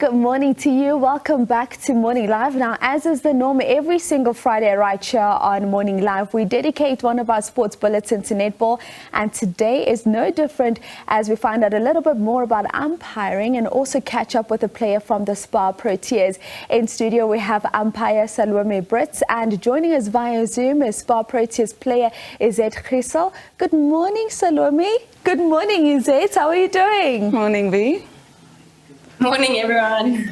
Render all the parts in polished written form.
good morning to you. Welcome back to Morning Live. Now, as is the norm, every single Friday right here on Morning Live, we dedicate one of our sports bulletins to netball. And today is no different as we find out a little bit more about umpiring and also catch up with a player from the Spar Proteas. In studio, we have umpire Salome Britz, and joining us via Zoom is Spar Proteas player Izette Griesel. Good morning, Salome. Good morning, Izette. How are you doing? Morning, V. Morning, everyone.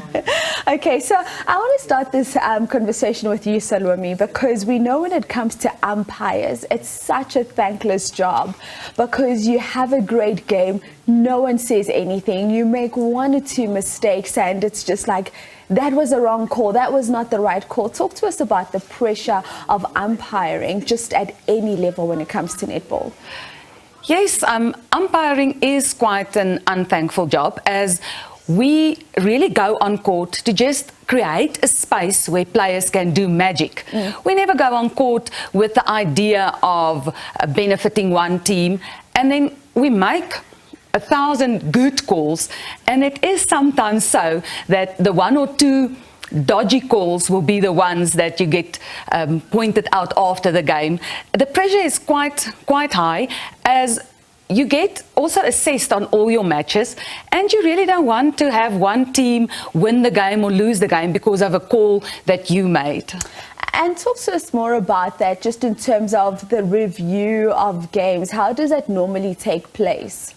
Okay, so I want to start this conversation with you, Salome, because we know when it comes to umpires, it's such a thankless job because you have a great game, no one says anything, you make one or two mistakes and it's just like, that was a wrong call, that was not the right call. Talk to us about the pressure of umpiring just at any level when it comes to netball. Yes, umpiring is quite an unthankful job, as we really go on court to just create a space where players can do magic. We never go on court with the idea of benefiting one team, and then we make 1,000 good calls, and it is sometimes so that the one or two dodgy calls will be the ones that you get pointed out after the game. The pressure is quite high, as you get also assessed on all your matches, and you really don't want to have one team win the game or lose the game because of a call that you made. And talk to us more about that, just in terms of the review of games. How does that normally take place?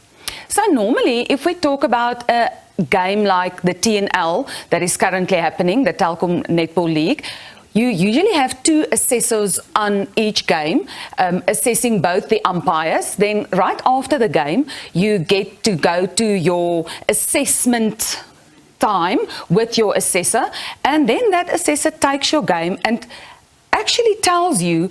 So normally, if we talk about a game like the TNL that is currently happening, the Telkom Netball League, you usually have two assessors on each game, assessing both the umpires. Then right after the game, you get to go to your assessment time with your assessor, and then that assessor takes your game and actually tells you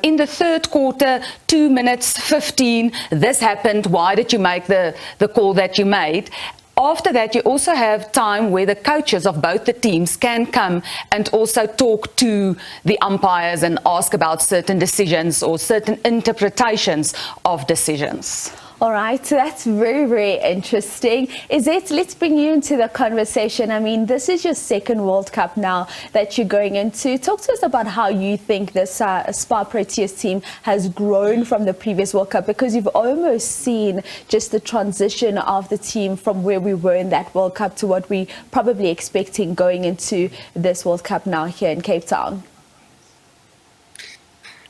in the third quarter, 2 minutes 15, this happened, why did you make the call that you made? After that, you also have time where the coaches of both the teams can come and also talk to the umpires and ask about certain decisions or certain interpretations of decisions. All right, so that's very, very interesting. Izette, let's bring you into the conversation. I mean, this is your second World Cup now that you're going into. Talk to us about how you think this Spar Proteas team has grown from the previous World Cup, because you've almost seen just the transition of the team from where we were in that World Cup to what we probably expecting going into this World Cup now here in Cape Town.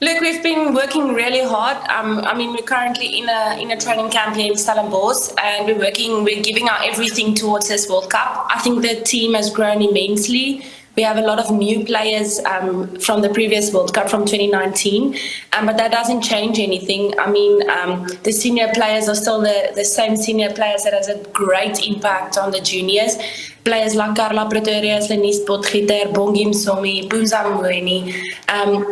Look, we've been working really hard. I mean, we're currently in a training camp here in Stellenbosch, and we're giving our everything towards this World Cup. I think the team has grown immensely. We have a lot of new players from the previous World Cup from 2019, but that doesn't change anything. I mean, the senior players are still the same senior players that has a great impact on the juniors. Players like Spar Proteas, Lenise Potgieter, Bongi Msomi, Boonza Mweni.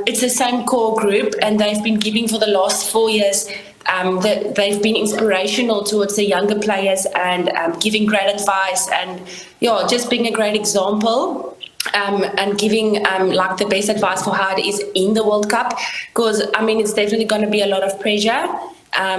It's the same core group, and they've been giving for the last 4 years. They've been inspirational towards the younger players and giving great advice and just being a great example. And giving like the best advice for how it is in the World Cup, because I mean it's definitely going to be a lot of pressure.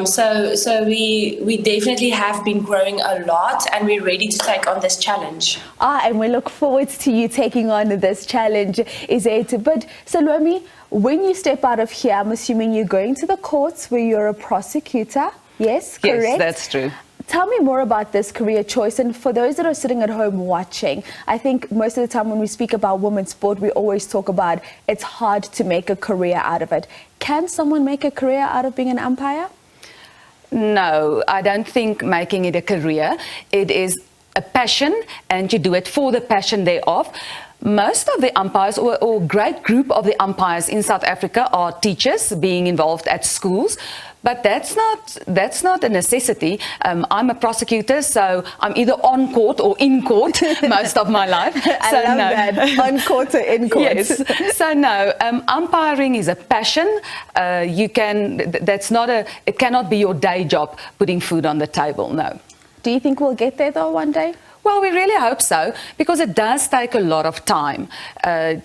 So we definitely have been growing a lot, and we're ready to take on this challenge. And we look forward to you taking on this challenge, Izette. But Salome, when you step out of here, I'm assuming you're going to the courts where you're a prosecutor. Yes, correct? Yes, that's true. Tell me more about this career choice, and for those that are sitting at home watching, I think most of the time when we speak about women's sport, we always talk about it's hard to make a career out of it. Can someone make a career out of being an umpire? No, I don't think making it a career. It is a passion, and you do it for the passion thereof. Most of the umpires, or a great group of the umpires in South Africa, are teachers being involved at schools. But that's not a necessity. I'm a prosecutor, so I'm either on court or in court most of my life. I love that. On court or in court. Yes. So no, umpiring is a passion. It cannot be your day job, putting food on the table. No. Do you think we'll get there though one day? Well, we really hope so, because it does take a lot of time. I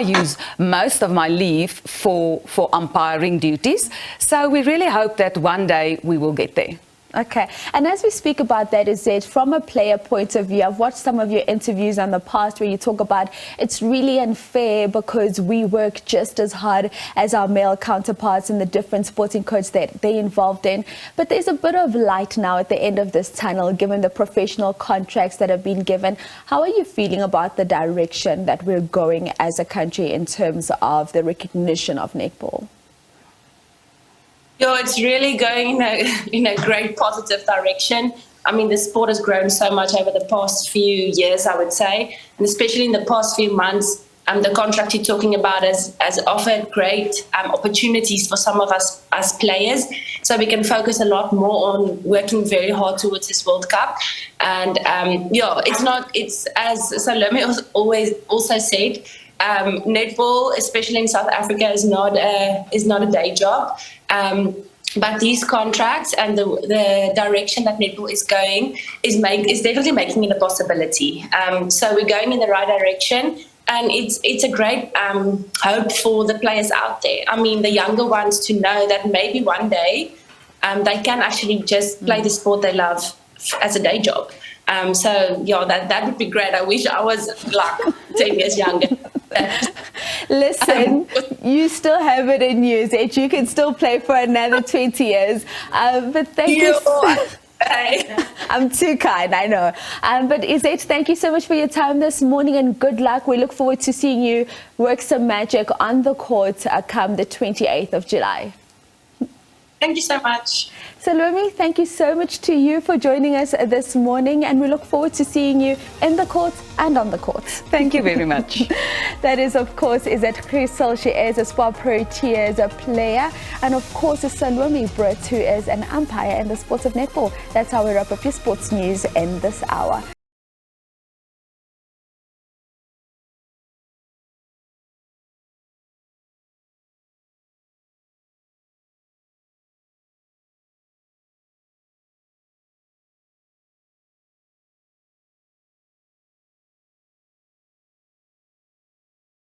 use most of my leave for umpiring duties, so we really hope that one day we will get there. Okay, and as we speak about that, Izette, from a player point of view, I've watched some of your interviews in the past where you talk about it's really unfair because we work just as hard as our male counterparts in the different sporting codes that they're involved in. But there's a bit of light now at the end of this tunnel, given the professional contracts that have been given. How are you feeling about the direction that we're going as a country in terms of the recognition of netball? It's really going in a great positive direction. I mean, the sport has grown so much over the past few years, I would say, and especially in the past few months. The contract you're talking about has offered great opportunities for some of us as players, so we can focus a lot more on working very hard towards this World Cup. And it's as Salome always also said, netball, especially in South Africa, is not a day job. But these contracts and the direction that netball is going is definitely making it a possibility. So we're going in the right direction, and it's a great hope for the players out there. I mean, the younger ones to know that maybe one day they can actually just play the sport they love as a day job. That would be great. I wish I was like 10 years younger. Listen, you still have it in you, Izette. You can still play for another 20 years. But thank you. I'm too kind, I know. But Izette, thank you so much for your time this morning, and good luck. We look forward to seeing you work some magic on the court come the 28th of July. Thank you so much. Salome, thank you so much to you for joining us this morning, and we look forward to seeing you in the court and on the court. Thank you very much. That is, of course, Izette Griesel. She is a Spar Proteas player, and of course, Salome Britz, who is an umpire in the sports of netball. That's how we wrap up your sports news in this hour.